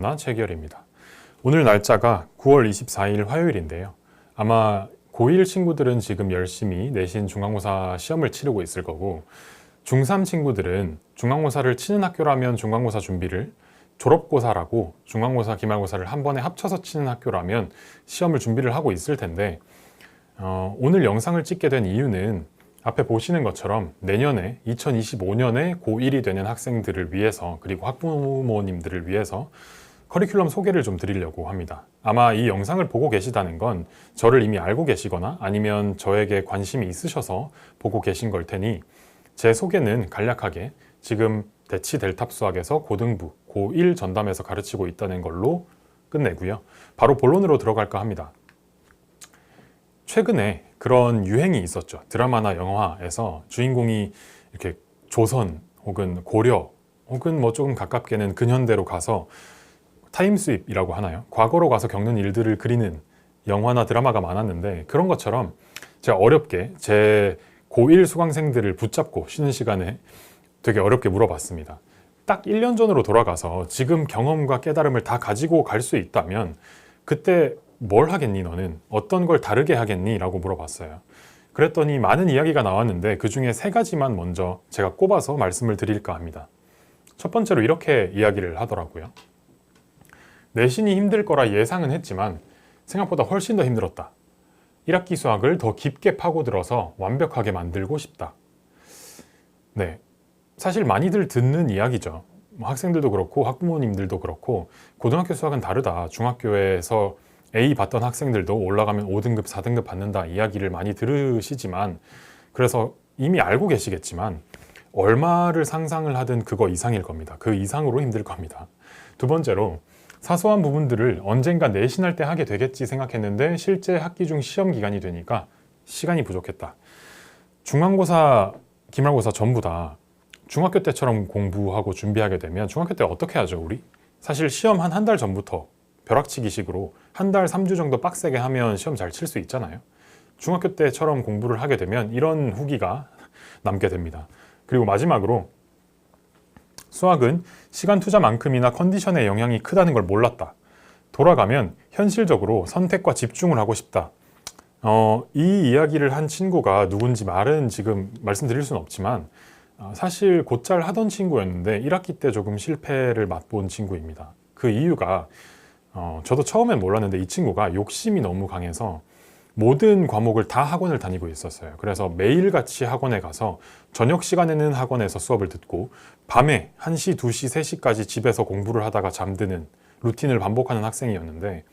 체결입니다. 오늘 날짜가 9월 24일 화요일인데요. 아마 고1 친구들은 지금 열심히 내신 중간고사 시험을 치르고 있을 거고, 중3 친구들은 중간고사를 치는 학교라면 중간고사 준비를, 졸업고사라고 중간고사, 기말고사를 한 번에 합쳐서 치는 학교라면 시험을 준비를 하고 있을 텐데, 오늘 영상을 찍게 된 이유는 앞에 보시는 것처럼 내년에 2025년에 고1이 되는 학생들을 위해서, 그리고 학부모님들을 위해서 커리큘럼 소개를 좀 드리려고 합니다. 아마 이 영상을 보고 계시다는 건 저를 이미 알고 계시거나 아니면 저에게 관심이 있으셔서 보고 계신 걸 테니, 제 소개는 간략하게 지금 대치 델탑 수학에서 고등부, 고1 전담에서 가르치고 있다는 걸로 끝내고요. 바로 본론으로 들어갈까 합니다. 최근에 그런 유행이 있었죠. 드라마나 영화에서 주인공이 이렇게 조선 혹은 고려 혹은 뭐 조금 가깝게는 근현대로 가서 타임스윕이라고 하나요? 과거로 가서 겪는 일들을 그리는 영화나 드라마가 많았는데, 그런 것처럼 제가 어렵게 제 고1 수강생들을 붙잡고 쉬는 시간에 되게 어렵게 물어봤습니다. 딱 1년 전으로 돌아가서 지금 경험과 깨달음을 다 가지고 갈 수 있다면 그때 뭘 하겠니 너는? 어떤 걸 다르게 하겠니? 라고 물어봤어요. 그랬더니 많은 이야기가 나왔는데 그 중에 3가지만 먼저 제가 꼽아서 말씀을 드릴까 합니다. 첫 번째로 이렇게 이야기를 하더라고요. 내신이 힘들 거라 예상은 했지만 생각보다 훨씬 더 힘들었다. 1학기 수학을 더 깊게 파고들어서 완벽하게 만들고 싶다. 네, 사실 많이들 듣는 이야기죠. 학생들도 그렇고 학부모님들도 그렇고 고등학교 수학은 다르다. 중학교에서 A 받던 학생들도 올라가면 5등급, 4등급 받는다 이야기를 많이 들으시지만, 그래서 이미 알고 계시겠지만 얼마를 상상을 하든 그거 이상일 겁니다. 그 이상으로 힘들 겁니다. 두 번째로, 사소한 부분들을 언젠가 내신할 때 하게 되겠지 생각했는데 실제 학기 중 시험 기간이 되니까 시간이 부족했다. 중간고사, 기말고사 전부 다 중학교 때처럼 공부하고 준비하게 되면 중학교 때 어떻게 하죠, 우리? 사실 시험 한 달 전부터 벼락치기식으로 한 달 3주 정도 빡세게 하면 시험 잘 칠 수 있잖아요. 중학교 때처럼 공부를 하게 되면 이런 후기가 남게 됩니다. 그리고 마지막으로, 수학은 시간 투자만큼이나 컨디션의 영향이 크다는 걸 몰랐다. 돌아가면 현실적으로 선택과 집중을 하고 싶다. 이 이야기를 한 친구가 누군지 말은 지금 말씀드릴 수는 없지만 사실 곧잘 하던 친구였는데 1학기 때 조금 실패를 맛본 친구입니다. 그 이유가 저도 처음엔 몰랐는데 이 친구가 욕심이 너무 강해서 모든 과목을 다 학원을 다니고 있었어요. 그래서 매일같이 학원에 가서 저녁 시간에는 학원에서 수업을 듣고 밤에 1시, 2시, 3시까지 집에서 공부를 하다가 잠드는 루틴을 반복하는 학생이었는데,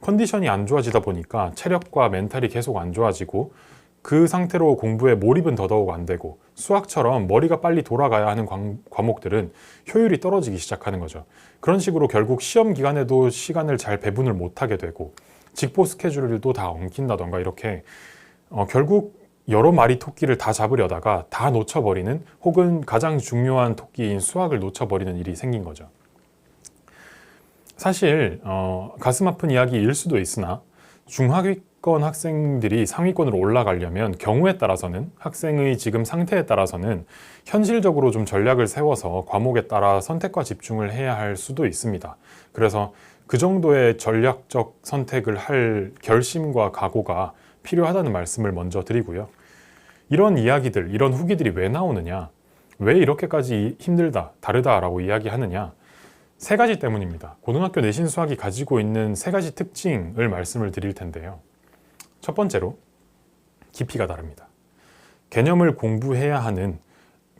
컨디션이 안 좋아지다 보니까 체력과 멘탈이 계속 안 좋아지고 그 상태로 공부에 몰입은 더더욱 안 되고 수학처럼 머리가 빨리 돌아가야 하는 과목들은 효율이 떨어지기 시작하는 거죠. 그런 식으로 결국 시험 기간에도 시간을 잘 배분을 못하게 되고 직보 스케줄도 다 엉킨다던가 이렇게 결국 여러 마리 토끼를 다 잡으려다가 다 놓쳐버리는, 혹은 가장 중요한 토끼인 수학을 놓쳐버리는 일이 생긴 거죠. 사실 가슴 아픈 이야기일 수도 있으나 중하위권 학생들이 상위권으로 올라가려면 경우에 따라서는, 학생의 지금 상태에 따라서는 현실적으로 좀 전략을 세워서 과목에 따라 선택과 집중을 해야 할 수도 있습니다. 그래서 그 정도의 전략적 선택을 할 결심과 각오가 필요하다는 말씀을 먼저 드리고요. 이런 이야기들, 이런 후기들이 왜 나오느냐, 왜 이렇게까지 힘들다, 다르다라고 이야기하느냐, 3가지 때문입니다. 고등학교 내신 수학이 가지고 있는 3가지 특징을 말씀을 드릴 텐데요. 첫 번째로, 깊이가 다릅니다. 개념을 공부해야 하는,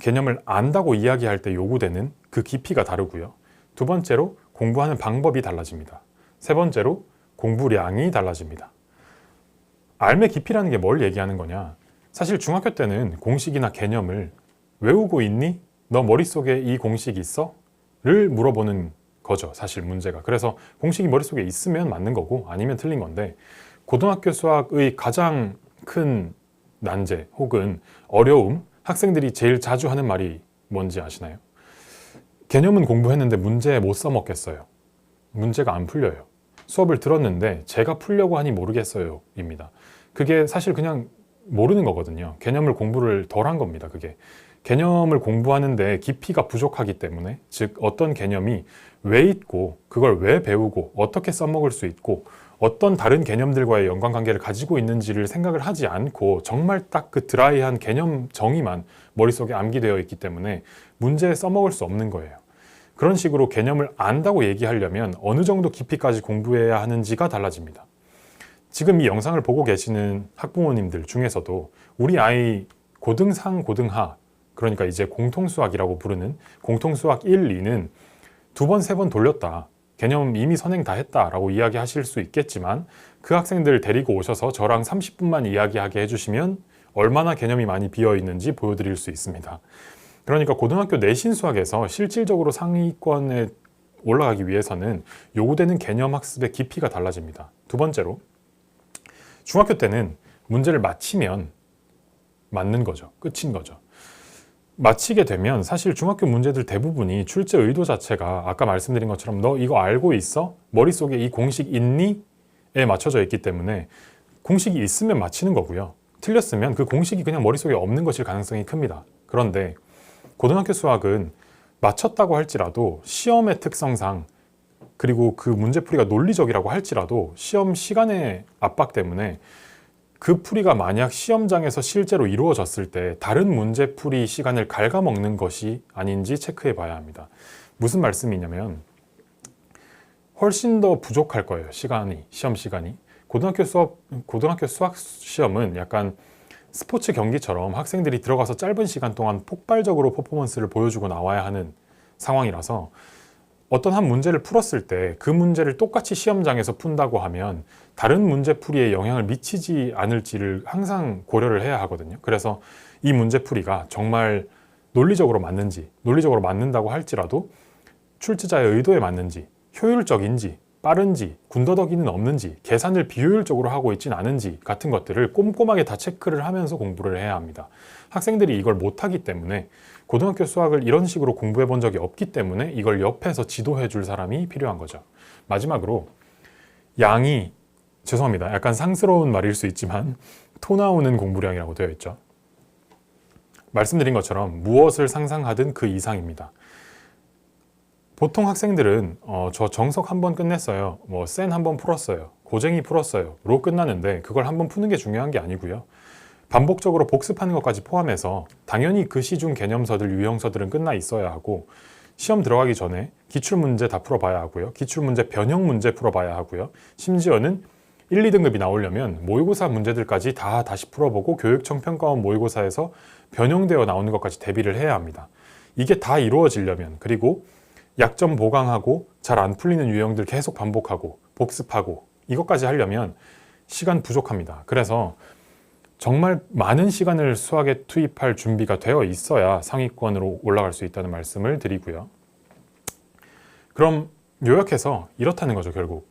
개념을 안다고 이야기할 때 요구되는 그 깊이가 다르고요. 두 번째로, 공부하는 방법이 달라집니다. 세 번째로, 공부량이 달라집니다. 알의 깊이라는 게 뭘 얘기하는 거냐? 사실 중학교 때는 공식이나 개념을 외우고 있니? 너 머릿속에 이 공식이 있어? 를 물어보는 거죠, 사실 문제가. 그래서 공식이 머릿속에 있으면 맞는 거고 아니면 틀린 건데, 고등학교 수학의 가장 큰 난제 혹은 어려움, 학생들이 제일 자주 하는 말이 뭔지 아시나요? 개념은 공부했는데 문제 못 써먹겠어요. 문제가 안 풀려요. 수업을 들었는데 제가 풀려고 하니 모르겠어요 입니다. 그게 사실 그냥 모르는 거거든요. 개념을 공부를 덜 한 겁니다. 그게 개념을 공부하는데 깊이가 부족하기 때문에, 즉 어떤 개념이 왜 있고 그걸 왜 배우고 어떻게 써먹을 수 있고 어떤 다른 개념들과의 연관관계를 가지고 있는지를 생각을 하지 않고 정말 딱 그 드라이한 개념 정의만 머릿속에 암기되어 있기 때문에 문제에 써먹을 수 없는 거예요. 그런 식으로 개념을 안다고 얘기하려면 어느 정도 깊이까지 공부해야 하는지가 달라집니다. 지금 이 영상을 보고 계시는 학부모님들 중에서도 우리 아이 고등상, 고등하, 그러니까 이제 공통수학이라고 부르는 공통수학 1, 2는 2번, 3번 돌렸다. 개념 이미 선행 다 했다라고 이야기하실 수 있겠지만 그 학생들 데리고 오셔서 저랑 30분만 이야기하게 해주시면 얼마나 개념이 많이 비어 있는지 보여드릴 수 있습니다. 그러니까 고등학교 내신 수학에서 실질적으로 상위권에 올라가기 위해서는 요구되는 개념 학습의 깊이가 달라집니다. 두 번째로, 중학교 때는 문제를 맞히면 맞는 거죠. 끝인 거죠. 마치게 되면 사실 중학교 문제들 대부분이 출제 의도 자체가 아까 말씀드린 것처럼 너 이거 알고 있어? 머릿속에 이 공식 있니? 에 맞춰져 있기 때문에 공식이 있으면 맞히는 거고요. 틀렸으면 그 공식이 그냥 머릿속에 없는 것일 가능성이 큽니다. 그런데 고등학교 수학은 맞췄다고 할지라도 시험의 특성상, 그리고 그 문제풀이가 논리적이라고 할지라도 시험 시간의 압박 때문에 그 풀이가 만약 시험장에서 실제로 이루어졌을 때 다른 문제풀이 시간을 갉아먹는 것이 아닌지 체크해 봐야 합니다. 무슨 말씀이냐면 훨씬 더 부족할 거예요. 시험 시간이. 고등학교 수학 시험은 약간 스포츠 경기처럼 학생들이 들어가서 짧은 시간 동안 폭발적으로 퍼포먼스를 보여주고 나와야 하는 상황이라서 어떤 한 문제를 풀었을 때 그 문제를 똑같이 시험장에서 푼다고 하면 다른 문제풀이에 영향을 미치지 않을지를 항상 고려를 해야 하거든요. 그래서 이 문제풀이가 정말 논리적으로 맞는지, 논리적으로 맞는다고 할지라도 출제자의 의도에 맞는지, 효율적인지, 빠른지, 군더더기는 없는지, 계산을 비효율적으로 하고 있진 않은지 같은 것들을 꼼꼼하게 다 체크를 하면서 공부를 해야 합니다. 학생들이 이걸 못하기 때문에 고등학교 수학을 이런 식으로 공부해 본 적이 없기 때문에 이걸 옆에서 지도해 줄 사람이 필요한 거죠. 마지막으로 죄송합니다. 약간 상스러운 말일 수 있지만 토 나오는 공부량이라고 되어 있죠. 말씀드린 것처럼 무엇을 상상하든 그 이상입니다. 보통 학생들은 저 정석 한 번 끝냈어요. 센 한 번 풀었어요. 고쟁이 풀었어요. 로 끝나는데 그걸 한 번 푸는 게 중요한 게 아니고요. 반복적으로 복습하는 것까지 포함해서 당연히 그 시중 개념서들, 유형서들은 끝나 있어야 하고 시험 들어가기 전에 기출문제 다 풀어봐야 하고요. 기출문제 변형 문제 풀어봐야 하고요. 심지어는 1, 2등급이 나오려면 모의고사 문제들까지 다 다시 풀어보고 교육청 평가원 모의고사에서 변형되어 나오는 것까지 대비를 해야 합니다. 이게 다 이루어지려면, 그리고 약점 보강하고 잘 안 풀리는 유형들 계속 반복하고 복습하고 이것까지 하려면 시간 부족합니다. 그래서 정말 많은 시간을 수학에 투입할 준비가 되어 있어야 상위권으로 올라갈 수 있다는 말씀을 드리고요. 그럼 요약해서 이렇다는 거죠. 결국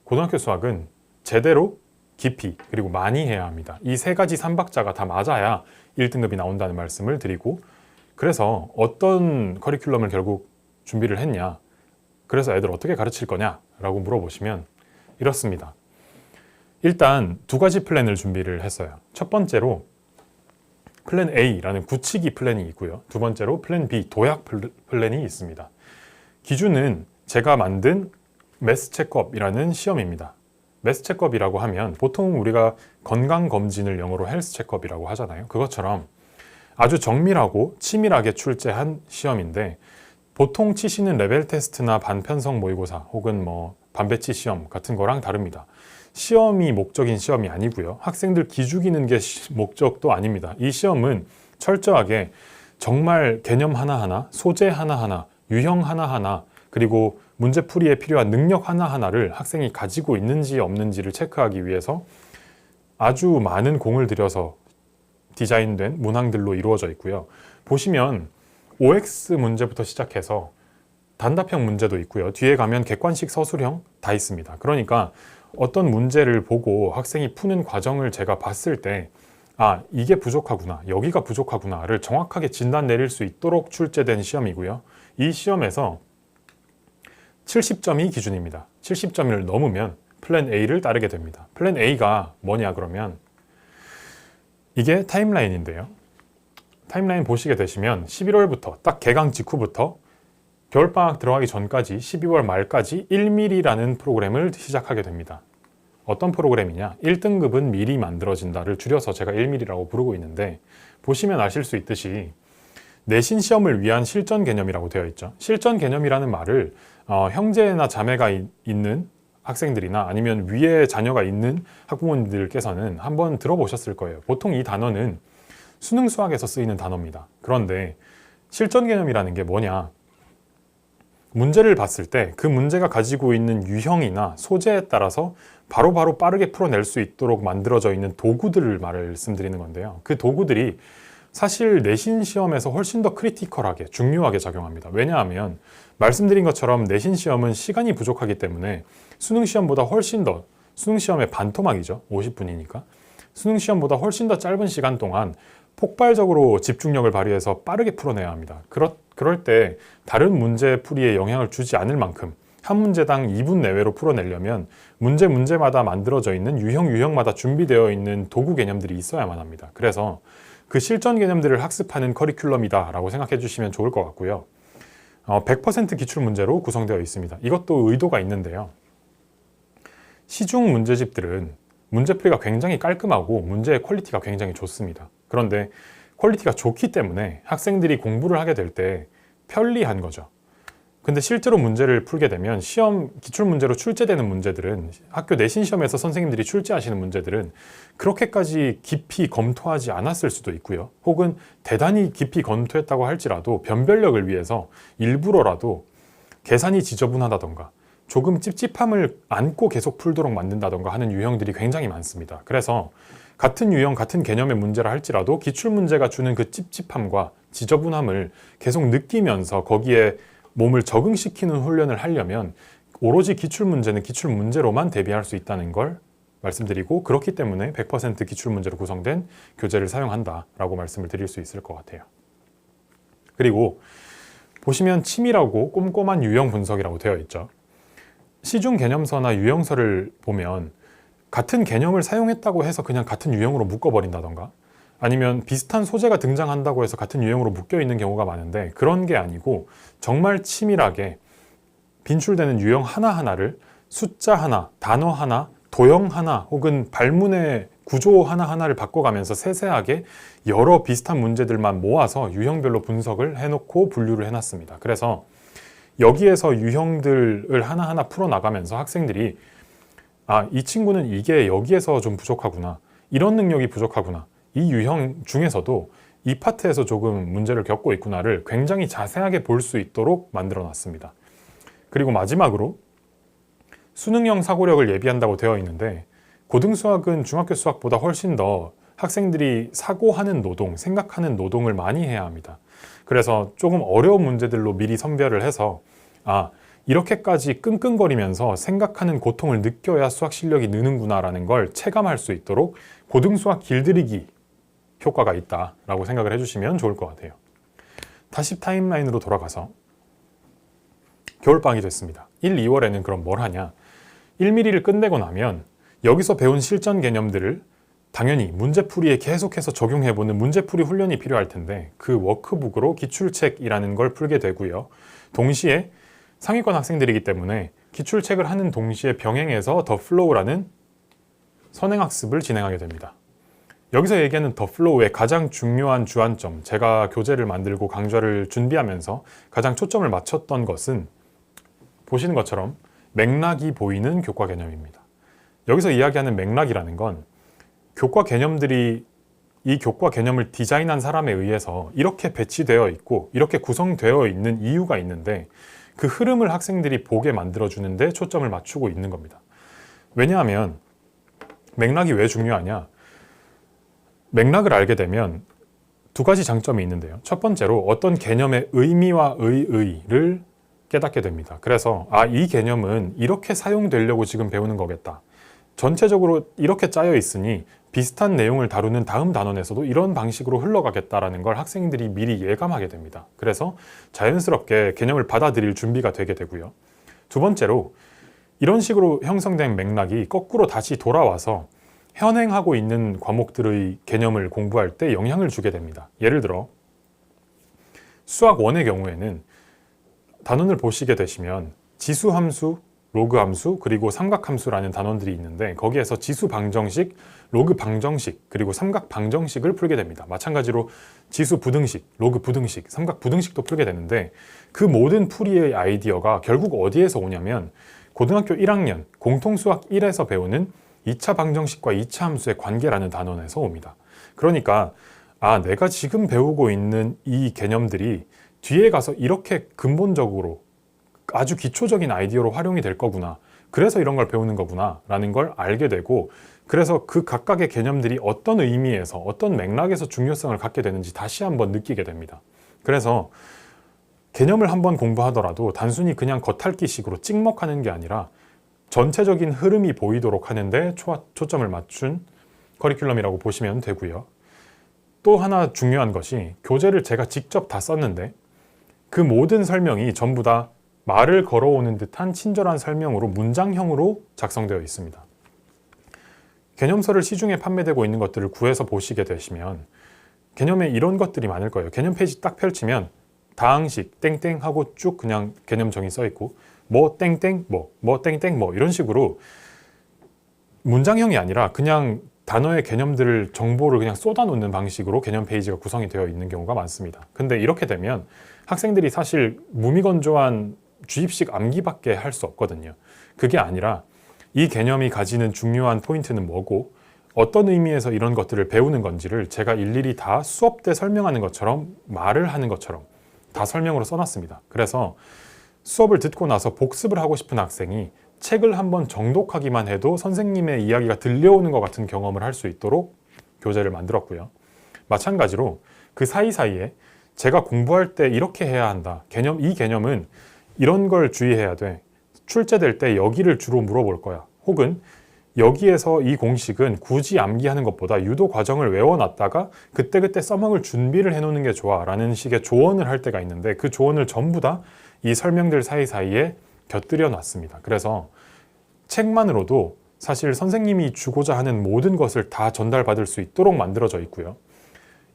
고등학교 수학은 제대로, 깊이, 그리고 많이 해야 합니다. 이 세 가지 삼박자가 다 맞아야 1등급이 나온다는 말씀을 드리고, 그래서 어떤 커리큘럼을 결국 준비를 했냐, 그래서 애들 어떻게 가르칠 거냐 라고 물어보시면 이렇습니다. 일단 두 가지 플랜을 준비를 했어요. 첫 번째로 플랜 A라는 굳히기 플랜이 있고요. 두 번째로 플랜 B, 도약 플랜이 있습니다. 기준은 제가 만든 매스 체크업이라는 시험입니다. 매스 체크업이라고 하면 보통 우리가 건강검진을 영어로 헬스 체크업이라고 하잖아요. 그것처럼 아주 정밀하고 치밀하게 출제한 시험인데, 보통 치시는 레벨 테스트나 반편성 모의고사 혹은 반배치 시험 같은 거랑 다릅니다. 시험이 목적인 시험이 아니고요. 학생들 기죽이는 게 목적도 아닙니다. 이 시험은 철저하게 정말 개념 하나하나, 소재 하나하나, 유형 하나하나, 그리고 문제풀이에 필요한 능력 하나하나를 학생이 가지고 있는지 없는지를 체크하기 위해서 아주 많은 공을 들여서 디자인된 문항들로 이루어져 있고요. 보시면 OX 문제부터 시작해서 단답형 문제도 있고요. 뒤에 가면 객관식 서술형 다 있습니다. 그러니까 어떤 문제를 보고 학생이 푸는 과정을 제가 봤을 때 이게 부족하구나, 여기가 부족하구나를 정확하게 진단 내릴 수 있도록 출제된 시험이고요. 이 시험에서 70점이 기준입니다. 70점을 넘으면 플랜 A를 따르게 됩니다. 플랜 A가 뭐냐 그러면 이게 타임라인인데요. 타임라인 보시게 되시면 11월부터 딱 개강 직후부터 겨울방학 들어가기 전까지 12월 말까지 1mm라는 프로그램을 시작하게 됩니다. 어떤 프로그램이냐? 1등급은 미리 만들어진다를 줄여서 제가 1mm라고 부르고 있는데, 보시면 아실 수 있듯이 내신 시험을 위한 실전 개념이라고 되어 있죠. 실전 개념이라는 말을 형제나 자매가 있는 학생들이나 아니면 위에 자녀가 있는 학부모님들께서는 한번 들어보셨을 거예요. 보통 이 단어는 수능 수학에서 쓰이는 단어입니다. 그런데 실전 개념이라는 게 뭐냐? 문제를 봤을 때 그 문제가 가지고 있는 유형이나 소재에 따라서 바로바로 빠르게 풀어낼 수 있도록 만들어져 있는 도구들을 말씀드리는 건데요. 그 도구들이 사실 내신 시험에서 훨씬 더 크리티컬하게, 중요하게 작용합니다. 왜냐하면 말씀드린 것처럼 내신 시험은 시간이 부족하기 때문에 수능 시험보다 훨씬 더, 수능 시험의 반토막이죠. 50분이니까. 수능 시험보다 훨씬 더 짧은 시간 동안 폭발적으로 집중력을 발휘해서 빠르게 풀어내야 합니다. 그럴 때 다른 문제 풀이에 영향을 주지 않을 만큼 한 문제당 2분 내외로 풀어내려면 문제마다 만들어져 있는 유형마다 준비되어 있는 도구 개념들이 있어야만 합니다. 그래서 그 실전 개념들을 학습하는 커리큘럼이다 라고 생각해 주시면 좋을 것 같고요. 100% 기출 문제로 구성되어 있습니다. 이것도 의도가 있는데요. 시중 문제집들은 문제풀이가 굉장히 깔끔하고 문제의 퀄리티가 굉장히 좋습니다. 그런데 퀄리티가 좋기 때문에 학생들이 공부를 하게 될 때 편리한 거죠. 근데 실제로 문제를 풀게 되면 시험 기출문제로 출제되는 문제들은, 학교 내신 시험에서 선생님들이 출제하시는 문제들은 그렇게까지 깊이 검토하지 않았을 수도 있고요. 혹은 대단히 깊이 검토했다고 할지라도 변별력을 위해서 일부러라도 계산이 지저분하다던가 조금 찝찝함을 안고 계속 풀도록 만든다던가 하는 유형들이 굉장히 많습니다. 그래서 같은 유형, 같은 개념의 문제라 할지라도 기출문제가 주는 그 찝찝함과 지저분함을 계속 느끼면서 거기에 몸을 적응시키는 훈련을 하려면 오로지 기출문제는 기출문제로만 대비할 수 있다는 걸 말씀드리고, 그렇기 때문에 100% 기출문제로 구성된 교재를 사용한다라고 말씀을 드릴 수 있을 것 같아요. 그리고 보시면 치밀하고 꼼꼼한 유형 분석이라고 되어 있죠. 시중 개념서나 유형서를 보면 같은 개념을 사용했다고 해서 그냥 같은 유형으로 묶어버린다던가, 아니면 비슷한 소재가 등장한다고 해서 같은 유형으로 묶여있는 경우가 많은데, 그런 게 아니고 정말 치밀하게 빈출되는 유형 하나하나를 숫자 하나, 단어 하나, 도형 하나, 혹은 발문의 구조 하나하나를 바꿔가면서 세세하게 여러 비슷한 문제들만 모아서 유형별로 분석을 해놓고 분류를 해놨습니다. 그래서 여기에서 유형들을 하나하나 풀어나가면서 학생들이 이 친구는 이게 여기에서 좀 부족하구나, 이런 능력이 부족하구나, 이 유형 중에서도 이 파트에서 조금 문제를 겪고 있구나를 굉장히 자세하게 볼 수 있도록 만들어 놨습니다. 그리고 마지막으로 수능형 사고력을 예비한다고 되어 있는데, 고등수학은 중학교 수학보다 훨씬 더 학생들이 사고하는 노동, 생각하는 노동을 많이 해야 합니다. 그래서 조금 어려운 문제들로 미리 선별을 해서 이렇게까지 끙끙거리면서 생각하는 고통을 느껴야 수학 실력이 느는구나 라는 걸 체감할 수 있도록 고등수학 길들이기 효과가 있다라고 생각을 해주시면 좋을 것 같아요. 다시 타임라인으로 돌아가서 겨울방학이 됐습니다. 1, 2월에는 그럼 뭘 하냐? 1mm를 끝내고 나면 여기서 배운 실전 개념들을 당연히 문제풀이에 계속해서 적용해보는 문제풀이 훈련이 필요할 텐데, 그 워크북으로 기출책이라는 걸 풀게 되고요. 동시에 상위권 학생들이기 때문에 기출책을 하는 동시에 병행해서 더 플로우라는 선행학습을 진행하게 됩니다. 여기서 얘기하는 더 플로우의 가장 중요한 주안점, 제가 교재를 만들고 강좌를 준비하면서 가장 초점을 맞췄던 것은 보시는 것처럼 맥락이 보이는 교과 개념입니다. 여기서 이야기하는 맥락이라는 건 교과 개념들이, 이 교과 개념을 디자인한 사람에 의해서 이렇게 배치되어 있고 이렇게 구성되어 있는 이유가 있는데, 그 흐름을 학생들이 보게 만들어주는데 초점을 맞추고 있는 겁니다. 왜냐하면 맥락이 왜 중요하냐? 맥락을 알게 되면 두 가지 장점이 있는데요. 첫 번째로 어떤 개념의 의미와 의의를 깨닫게 됩니다. 그래서 이 개념은 이렇게 사용되려고 지금 배우는 거겠다. 전체적으로 이렇게 짜여 있으니 비슷한 내용을 다루는 다음 단원에서도 이런 방식으로 흘러가겠다라는 걸 학생들이 미리 예감하게 됩니다. 그래서 자연스럽게 개념을 받아들일 준비가 되게 되고요. 두 번째로 이런 식으로 형성된 맥락이 거꾸로 다시 돌아와서 현행하고 있는 과목들의 개념을 공부할 때 영향을 주게 됩니다. 예를 들어 수학 1의 경우에는 단원을 보시게 되시면 지수 함수, 로그 함수, 그리고 삼각 함수라는 단원들이 있는데 거기에서 지수 방정식, 로그 방정식, 그리고 삼각 방정식을 풀게 됩니다. 마찬가지로 지수 부등식, 로그 부등식, 삼각 부등식도 풀게 되는데 그 모든 풀이의 아이디어가 결국 어디에서 오냐면 고등학교 1학년 공통수학 1에서 배우는 2차 방정식과 2차 함수의 관계라는 단원에서 옵니다. 그러니까 내가 지금 배우고 있는 이 개념들이 뒤에 가서 이렇게 근본적으로 아주 기초적인 아이디어로 활용이 될 거구나. 그래서 이런 걸 배우는 거구나 라는 걸 알게 되고 그래서 그 각각의 개념들이 어떤 의미에서 어떤 맥락에서 중요성을 갖게 되는지 다시 한번 느끼게 됩니다. 그래서 개념을 한번 공부하더라도 단순히 그냥 겉핥기식으로 찍먹하는 게 아니라 전체적인 흐름이 보이도록 하는데 초점을 맞춘 커리큘럼이라고 보시면 되고요. 또 하나 중요한 것이 교재를 제가 직접 다 썼는데 그 모든 설명이 전부 다 말을 걸어오는 듯한 친절한 설명으로 문장형으로 작성되어 있습니다. 개념서를 시중에 판매되고 있는 것들을 구해서 보시게 되시면 개념에 이런 것들이 많을 거예요. 개념 페이지 딱 펼치면 다항식 땡땡 하고 쭉 그냥 개념정의 써 있고 뭐 땡땡 뭐 땡땡 뭐 이런 식으로 문장형이 아니라 그냥 단어의 개념들을 정보를 그냥 쏟아놓는 방식으로 개념 페이지가 구성이 되어 있는 경우가 많습니다. 근데 이렇게 되면 학생들이 사실 무미건조한 주입식 암기밖에 할 수 없거든요. 그게 아니라 이 개념이 가지는 중요한 포인트는 뭐고 어떤 의미에서 이런 것들을 배우는 건지를 제가 일일이 다 수업 때 설명하는 것처럼 말을 하는 것처럼 다 설명으로 써놨습니다. 그래서 수업을 듣고 나서 복습을 하고 싶은 학생이 책을 한번 정독하기만 해도 선생님의 이야기가 들려오는 것 같은 경험을 할 수 있도록 교재를 만들었고요. 마찬가지로 그 사이사이에 제가 공부할 때 이렇게 해야 한다. 이 개념은 이런 걸 주의해야 돼. 출제될 때 여기를 주로 물어볼 거야. 혹은 여기에서 이 공식은 굳이 암기하는 것보다 유도 과정을 외워놨다가 그때그때 써먹을 준비를 해놓는 게 좋아 라는 식의 조언을 할 때가 있는데 그 조언을 전부 다 이 설명들 사이사이에 곁들여 놨습니다. 그래서 책만으로도 사실 선생님이 주고자 하는 모든 것을 다 전달받을 수 있도록 만들어져 있고요.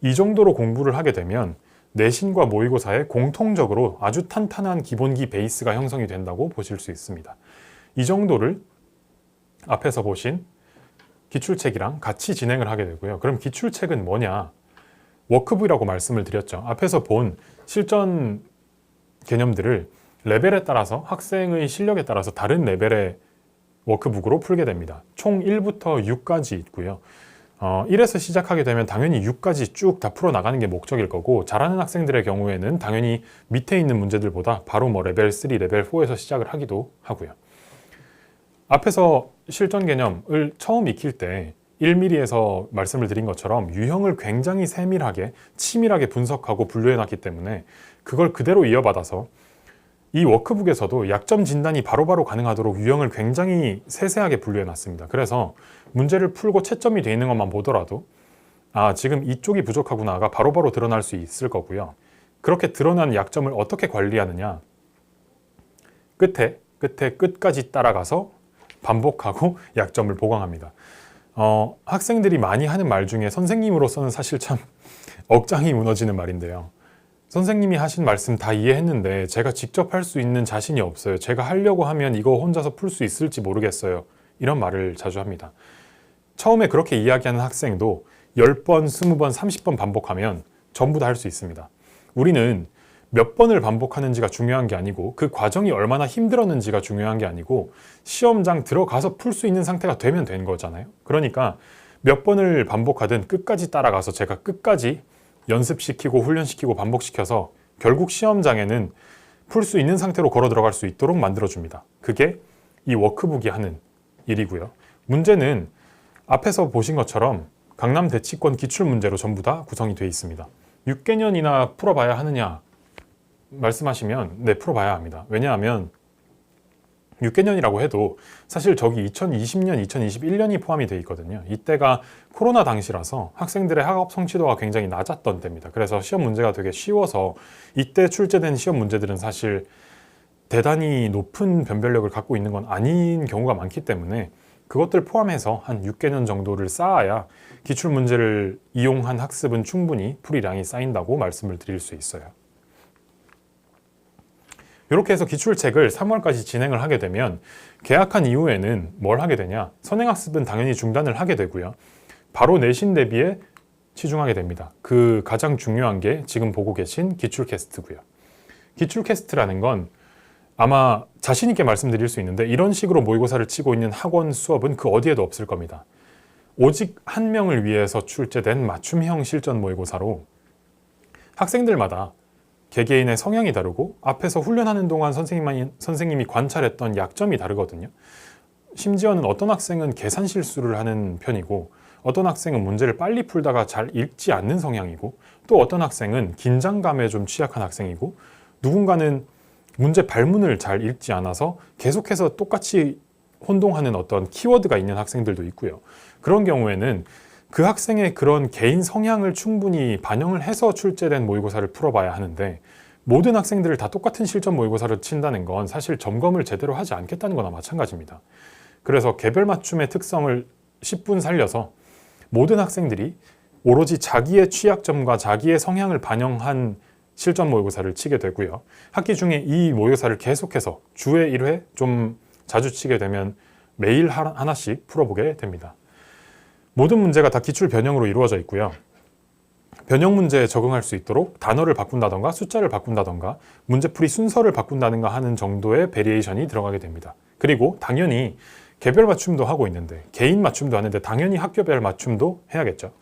이 정도로 공부를 하게 되면 내신과 모의고사에 공통적으로 아주 탄탄한 기본기 베이스가 형성이 된다고 보실 수 있습니다. 이 정도를 앞에서 보신 기출책이랑 같이 진행을 하게 되고요. 그럼 기출책은 뭐냐? 워크북이라고 말씀을 드렸죠. 앞에서 본 실전 개념들을 레벨에 따라서 학생의 실력에 따라서 다른 레벨의 워크북으로 풀게 됩니다. 총 1부터 6까지 있고요. 1에서 시작하게 되면 당연히 6까지 쭉 다 풀어나가는 게 목적일 거고 잘하는 학생들의 경우에는 당연히 밑에 있는 문제들보다 바로 레벨 3, 레벨 4에서 시작을 하기도 하고요. 앞에서 실전 개념을 처음 익힐 때 1mm에서 말씀을 드린 것처럼 유형을 굉장히 세밀하게 치밀하게 분석하고 분류해놨기 때문에 그걸 그대로 이어받아서 이 워크북에서도 약점 진단이 바로바로 가능하도록 유형을 굉장히 세세하게 분류해놨습니다. 그래서 문제를 풀고 채점이 되어 있는 것만 보더라도 지금 이쪽이 부족하구나가 바로바로 드러날 수 있을 거고요. 그렇게 드러난 약점을 어떻게 관리하느냐, 끝까지 따라가서 반복하고 약점을 보강합니다. 학생들이 많이 하는 말 중에 선생님으로서는 사실 참 억장이 무너지는 말인데요. 선생님이 하신 말씀 다 이해했는데 제가 직접 할 수 있는 자신이 없어요. 제가 하려고 하면 이거 혼자서 풀 수 있을지 모르겠어요. 이런 말을 자주 합니다. 처음에 그렇게 이야기하는 학생도 10번, 20번, 30번 반복하면 전부 다 할 수 있습니다. 우리는 몇 번을 반복하는지가 중요한 게 아니고 그 과정이 얼마나 힘들었는지가 중요한 게 아니고 시험장 들어가서 풀 수 있는 상태가 되면 된 거잖아요. 그러니까 몇 번을 반복하든 끝까지 따라가서 제가 끝까지 연습시키고 훈련시키고 반복시켜서 결국 시험장에는 풀 수 있는 상태로 걸어 들어갈 수 있도록 만들어줍니다. 그게 이 워크북이 하는 일이고요. 문제는 앞에서 보신 것처럼 강남 대치권 기출문제로 전부 다 구성이 되어 있습니다. 6개년이나 풀어봐야 하느냐 말씀하시면 네, 풀어봐야 합니다. 왜냐하면 6개년이라고 해도 사실 저기 2020년, 2021년이 포함이 되어 있거든요. 이때가 코로나 당시라서 학생들의 학업 성취도가 굉장히 낮았던 때입니다. 그래서 시험 문제가 되게 쉬워서 이때 출제된 시험 문제들은 사실 대단히 높은 변별력을 갖고 있는 건 아닌 경우가 많기 때문에 그것들 포함해서 한 6개년 정도를 쌓아야 기출문제를 이용한 학습은 충분히 풀이량이 쌓인다고 말씀을 드릴 수 있어요. 이렇게 해서 기출책을 3월까지 진행을 하게 되면 개학한 이후에는 뭘 하게 되냐? 선행학습은 당연히 중단을 하게 되고요. 바로 내신 대비에 치중하게 됩니다. 그 가장 중요한 게 지금 보고 계신 기출 캐스트고요. 기출 캐스트라는 건 아마 자신 있게 말씀드릴 수 있는데 이런 식으로 모의고사를 치고 있는 학원 수업은 그 어디에도 없을 겁니다. 오직 한 명을 위해서 출제된 맞춤형 실전 모의고사로 학생들마다 개개인의 성향이 다르고 앞에서 훈련하는 동안 선생님이 관찰했던 약점이 다르거든요. 심지어는 어떤 학생은 계산 실수를 하는 편이고 어떤 학생은 문제를 빨리 풀다가 잘 읽지 않는 성향이고 또 어떤 학생은 긴장감에 좀 취약한 학생이고 누군가는 문제 발문을 잘 읽지 않아서 계속해서 똑같이 혼동하는 어떤 키워드가 있는 학생들도 있고요. 그런 경우에는 그 학생의 그런 개인 성향을 충분히 반영을 해서 출제된 모의고사를 풀어봐야 하는데 모든 학생들을 다 똑같은 실전 모의고사를 친다는 건 사실 점검을 제대로 하지 않겠다는 거나 마찬가지입니다. 그래서 개별 맞춤의 특성을 10분 살려서 모든 학생들이 오로지 자기의 취약점과 자기의 성향을 반영한 실전 모의고사를 치게 되고요. 학기 중에 이 모의고사를 계속해서 주에 1회 좀 자주 치게 되면 매일 하나씩 풀어보게 됩니다. 모든 문제가 다 기출 변형으로 이루어져 있고요. 변형 문제에 적응할 수 있도록 단어를 바꾼다던가 숫자를 바꾼다던가 문제풀이 순서를 바꾼다든가 하는 정도의 베리에이션이 들어가게 됩니다. 그리고 당연히 개별 맞춤도 하고 있는데 개인 맞춤도 하는데 당연히 학교별 맞춤도 해야겠죠.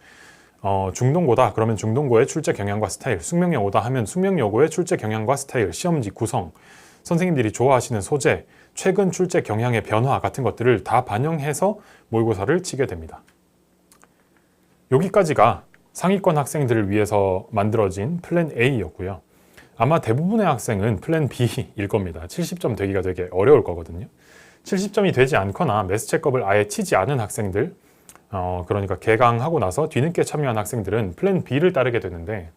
중동고다 그러면 중동고의 출제 경향과 스타일, 숙명여고다 하면 숙명여고의 출제 경향과 스타일, 시험지 구성, 선생님들이 좋아하시는 소재, 최근 출제 경향의 변화 같은 것들을 다 반영해서 모의고사를 치게 됩니다. 여기까지가 상위권 학생들을 위해서 만들어진 플랜 A였고요. 아마 대부분의 학생은 플랜 B일 겁니다. 70점 되기가 되게 어려울 거거든요. 70점이 되지 않거나 매스체급을 아예 치지 않은 학생들, 그러니까 개강하고 나서 뒤늦게 참여한 학생들은 플랜 B를 따르게 되는데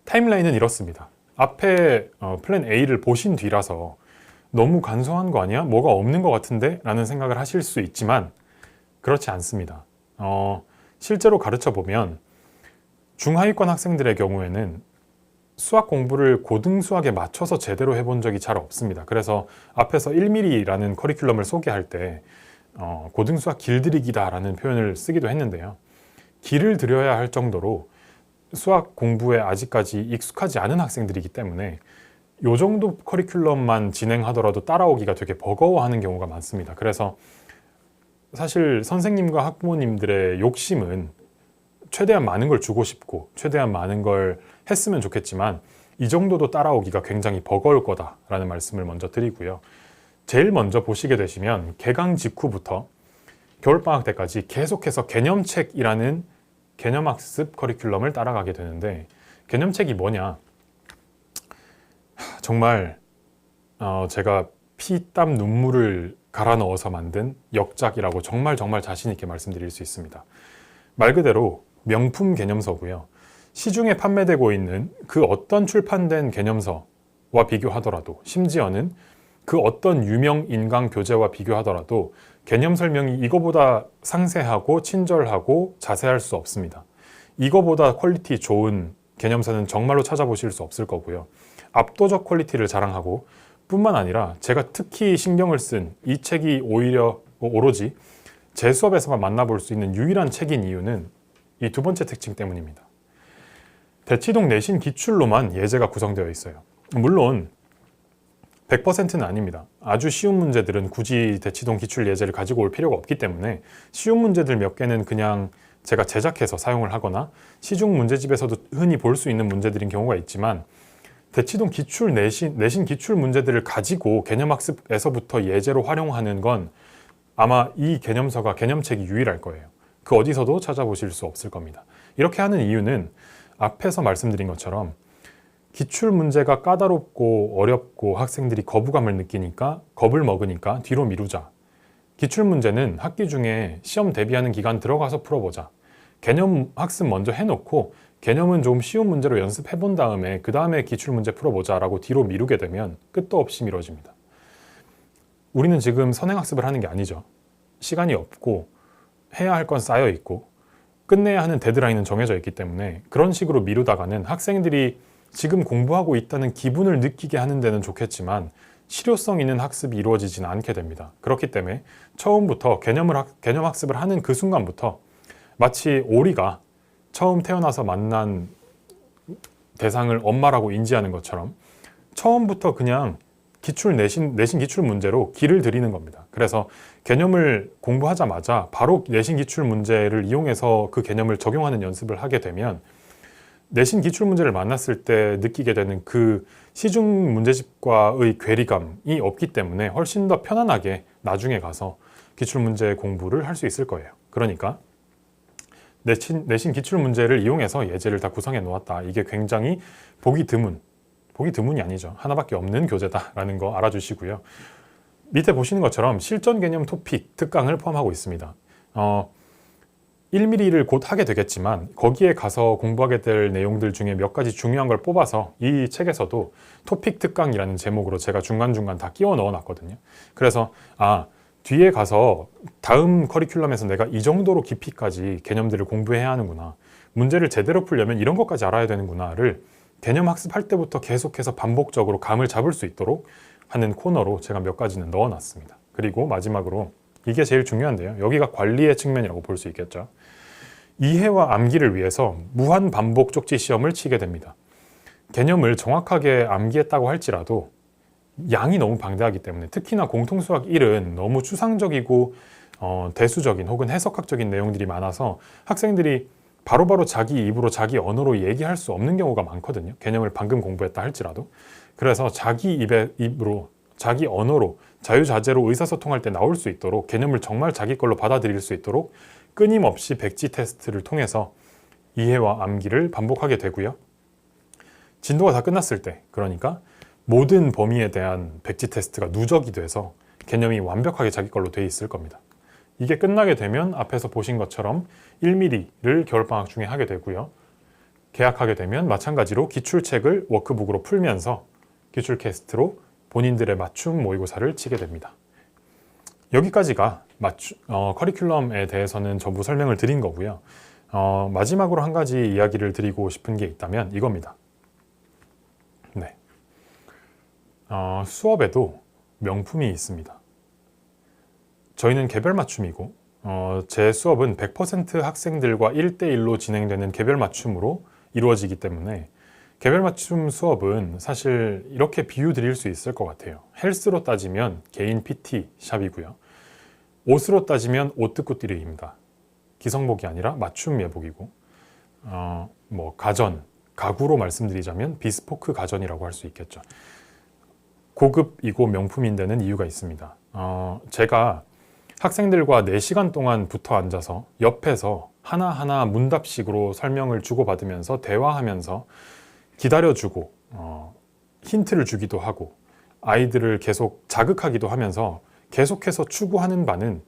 타임라인은 이렇습니다. 앞에 플랜 A를 보신 뒤라서 너무 간소한 거 아니야? 뭐가 없는 것 같은데? 라는 생각을 하실 수 있지만 그렇지 않습니다. 실제로 가르쳐 보면 중하위권 학생들의 경우에는 수학 공부를 고등수학에 맞춰서 제대로 해본 적이 잘 없습니다. 그래서 앞에서 1mm라는 커리큘럼을 소개할 때 고등수학 길들이기다라는 표현을 쓰기도 했는데요. 길을 들여야 할 정도로 수학 공부에 아직까지 익숙하지 않은 학생들이기 때문에 이 정도 커리큘럼만 진행하더라도 따라오기가 되게 버거워하는 경우가 많습니다. 그래서 사실 선생님과 학부모님들의 욕심은 최대한 많은 걸 주고 싶고 최대한 많은 걸 했으면 좋겠지만 이 정도도 따라오기가 굉장히 버거울 거다라는 말씀을 먼저 드리고요. 제일 먼저 보시게 되시면 개강 직후부터 겨울방학 때까지 계속해서 개념책이라는 개념학습 커리큘럼을 따라가게 되는데 개념책이 뭐냐? 정말 제가 피땀 눈물을 갈아 넣어서 만든 역작이라고 정말 자신 있게 말씀드릴 수 있습니다. 말 그대로 명품 개념서고요. 시중에 판매되고 있는 그 어떤 출판된 개념서와 비교하더라도 심지어는 그 어떤 유명 인강 교재와 비교하더라도 개념 설명이 이거보다 상세하고 친절하고 자세할 수 없습니다. 이거보다 퀄리티 좋은 개념서는 정말로 찾아보실 수 없을 거고요. 압도적 퀄리티를 자랑하고 뿐만 아니라 제가 특히 신경을 쓴 이 책이 오로지 제 수업에서만 만나볼 수 있는 유일한 책인 이유는 이 두 번째 특징 때문입니다. 대치동 내신 기출로만 예제가 구성되어 있어요. 물론 100%는 아닙니다. 아주 쉬운 문제들은 굳이 대치동 기출 예제를 가지고 올 필요가 없기 때문에 쉬운 문제들 몇 개는 그냥 제가 제작해서 사용을 하거나 시중 문제집에서도 흔히 볼 수 있는 문제들인 경우가 있지만 대치동 기출 내신 기출 문제들을 가지고 개념학습에서부터 예제로 활용하는 건 아마 이 개념서가 개념책이 유일할 거예요. 그 어디서도 찾아보실 수 없을 겁니다. 이렇게 하는 이유는 앞에서 말씀드린 것처럼 기출 문제가 까다롭고 어렵고 학생들이 거부감을 느끼니까 겁을 먹으니까 뒤로 미루자. 기출 문제는 학기 중에 시험 대비하는 기간 들어가서 풀어보자. 개념 학습 먼저 해놓고 개념은 좀 쉬운 문제로 연습해 본 다음에 그 다음에 기출 문제 풀어보자 라고 뒤로 미루게 되면 끝도 없이 미뤄집니다. 우리는 지금 선행학습을 하는 게 아니죠. 시간이 없고 해야 할 건 쌓여 있고 끝내야 하는 데드라인은 정해져 있기 때문에 그런 식으로 미루다가는 학생들이 지금 공부하고 있다는 기분을 느끼게 하는 데는 좋겠지만 실효성 있는 학습이 이루어지지는 않게 됩니다. 그렇기 때문에 처음부터 개념 학습을 하는 그 순간부터 마치 오리가 처음 태어나서 만난 대상을 엄마라고 인지하는 것처럼 처음부터 그냥 내신 기출 문제로 길을 들이는 겁니다. 그래서 개념을 공부하자마자 바로 내신 기출 문제를 이용해서 그 개념을 적용하는 연습을 하게 되면 내신 기출 문제를 만났을 때 느끼게 되는 그 시중 문제집과의 괴리감이 없기 때문에 훨씬 더 편안하게 나중에 가서 기출 문제 공부를 할 수 있을 거예요. 그러니까 내신 기출 문제를 이용해서 예제를 다 구성해 놓았다. 이게 굉장히 보기 드문이 아니죠. 하나밖에 없는 교재다라는 거 알아주시고요. 밑에 보시는 것처럼 실전 개념 토픽 특강을 포함하고 있습니다. 1mm를 곧 하게 되겠지만 거기에 가서 공부하게 될 내용들 중에 몇 가지 중요한 걸 뽑아서 이 책에서도 토픽 특강이라는 제목으로 제가 중간중간 다 끼워 넣어 놨거든요. 그래서 뒤에 가서 다음 커리큘럼에서 내가 이 정도로 깊이까지 개념들을 공부해야 하는구나, 문제를 제대로 풀려면 이런 것까지 알아야 되는구나를 개념 학습할 때부터 계속해서 반복적으로 감을 잡을 수 있도록 하는 코너로 제가 몇 가지는 넣어 놨습니다. 그리고 마지막으로 이게 제일 중요한데요. 여기가 관리의 측면이라고 볼 수 있겠죠. 이해와 암기를 위해서 무한 반복 쪽지 시험을 치게 됩니다. 개념을 정확하게 암기했다고 할지라도 양이 너무 방대하기 때문에, 특히나 공통수학 1은 너무 추상적이고 대수적인 혹은 해석학적인 내용들이 많아서 학생들이 바로바로 자기 입으로 자기 언어로 얘기할 수 없는 경우가 많거든요. 개념을 방금 공부했다 할지라도. 그래서 자기 입으로 자기 언어로 자유자재로 의사소통할 때 나올 수 있도록, 개념을 정말 자기 걸로 받아들일 수 있도록 끊임없이 백지 테스트를 통해서 이해와 암기를 반복하게 되고요. 진도가 다 끝났을 때, 그러니까 모든 범위에 대한 백지 테스트가 누적이 돼서 개념이 완벽하게 자기 걸로 돼 있을 겁니다. 이게 끝나게 되면 앞에서 보신 것처럼 1mm를 겨울방학 중에 하게 되고요. 개학하게 되면 마찬가지로 기출책을 워크북으로 풀면서 기출 캐스트로 본인들의 맞춤 모의고사를 치게 됩니다. 여기까지가 커리큘럼에 대해서는 전부 설명을 드린 거고요. 마지막으로 한 가지 이야기를 드리고 싶은 게 있다면 이겁니다. 네. 수업에도 명품이 있습니다. 저희는 개별 맞춤이고 제 수업은 100% 학생들과 1대1로 진행되는 개별 맞춤으로 이루어지기 때문에 개별 맞춤 수업은 사실 이렇게 비유 드릴 수 있을 것 같아요. 헬스로 따지면 개인 PT 샵이고요. 옷으로 따지면 옷뜨꾸띠르입니다. 기성복이 아니라 맞춤 예복이고, 가구로 말씀드리자면 비스포크 가전이라고 할 수 있겠죠. 고급이고 명품인 데는 이유가 있습니다. 제가 학생들과 4시간 동안 붙어 앉아서 옆에서 하나하나 문답식으로 설명을 주고받으면서 대화하면서 기다려주고 힌트를 주기도 하고 아이들을 계속 자극하기도 하면서 계속해서 추구하는 바는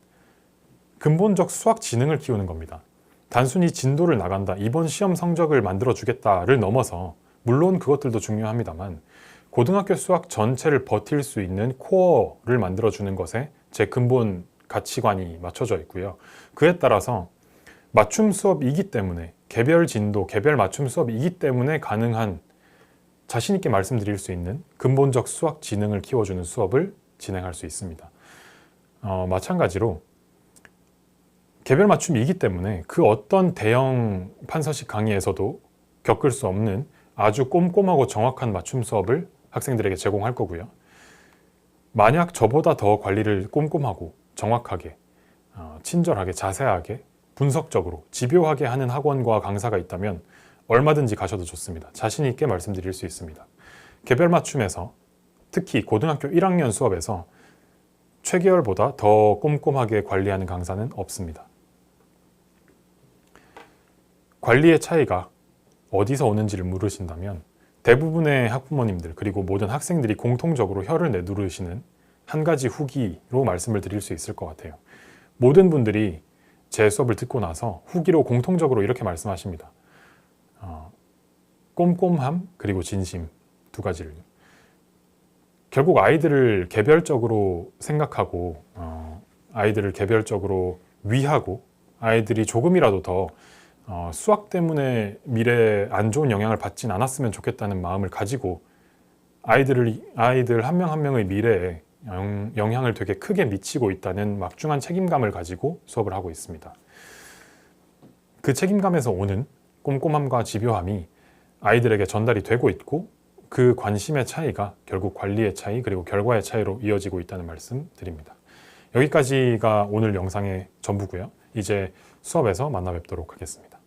근본적 수학 지능을 키우는 겁니다. 단순히 진도를 나간다, 이번 시험 성적을 만들어주겠다를 넘어서, 물론 그것들도 중요합니다만 고등학교 수학 전체를 버틸 수 있는 코어를 만들어주는 것에 제 근본 가치관이 맞춰져 있고요. 그에 따라서 맞춤 수업이기 때문에, 개별 진도, 개별 맞춤 수업이기 때문에 가능한, 자신 있게 말씀드릴 수 있는 근본적 수학 지능을 키워주는 수업을 진행할 수 있습니다. 마찬가지로 개별 맞춤이기 때문에 그 어떤 대형 판서식 강의에서도 겪을 수 없는 아주 꼼꼼하고 정확한 맞춤 수업을 학생들에게 제공할 거고요. 만약 저보다 더 관리를 꼼꼼하고 정확하게, 친절하게, 자세하게, 분석적으로, 집요하게 하는 학원과 강사가 있다면 얼마든지 가셔도 좋습니다. 자신 있게 말씀드릴 수 있습니다. 개별 맞춤에서, 특히 고등학교 1학년 수업에서 최계열보다 더 꼼꼼하게 관리하는 강사는 없습니다. 관리의 차이가 어디서 오는지를 물으신다면 대부분의 학부모님들 그리고 모든 학생들이 공통적으로 혀를 내두르시는 한 가지 후기로 말씀을 드릴 수 있을 것 같아요. 모든 분들이 제 수업을 듣고 나서 후기로 공통적으로 이렇게 말씀하십니다. 꼼꼼함 그리고 진심, 두 가지를. 결국 아이들을 개별적으로 생각하고 아이들을 개별적으로 위하고 아이들이 조금이라도 더 수학 때문에 미래에 안 좋은 영향을 받진 않았으면 좋겠다는 마음을 가지고 아이들 한 명 한 명의 미래에 영향을 되게 크게 미치고 있다는 막중한 책임감을 가지고 수업을 하고 있습니다. 그 책임감에서 오는 꼼꼼함과 집요함이 아이들에게 전달이 되고 있고 그 관심의 차이가 결국 관리의 차이 그리고 결과의 차이로 이어지고 있다는 말씀 드립니다. 여기까지가 오늘 영상의 전부고요. 이제 수업에서 만나 뵙도록 하겠습니다.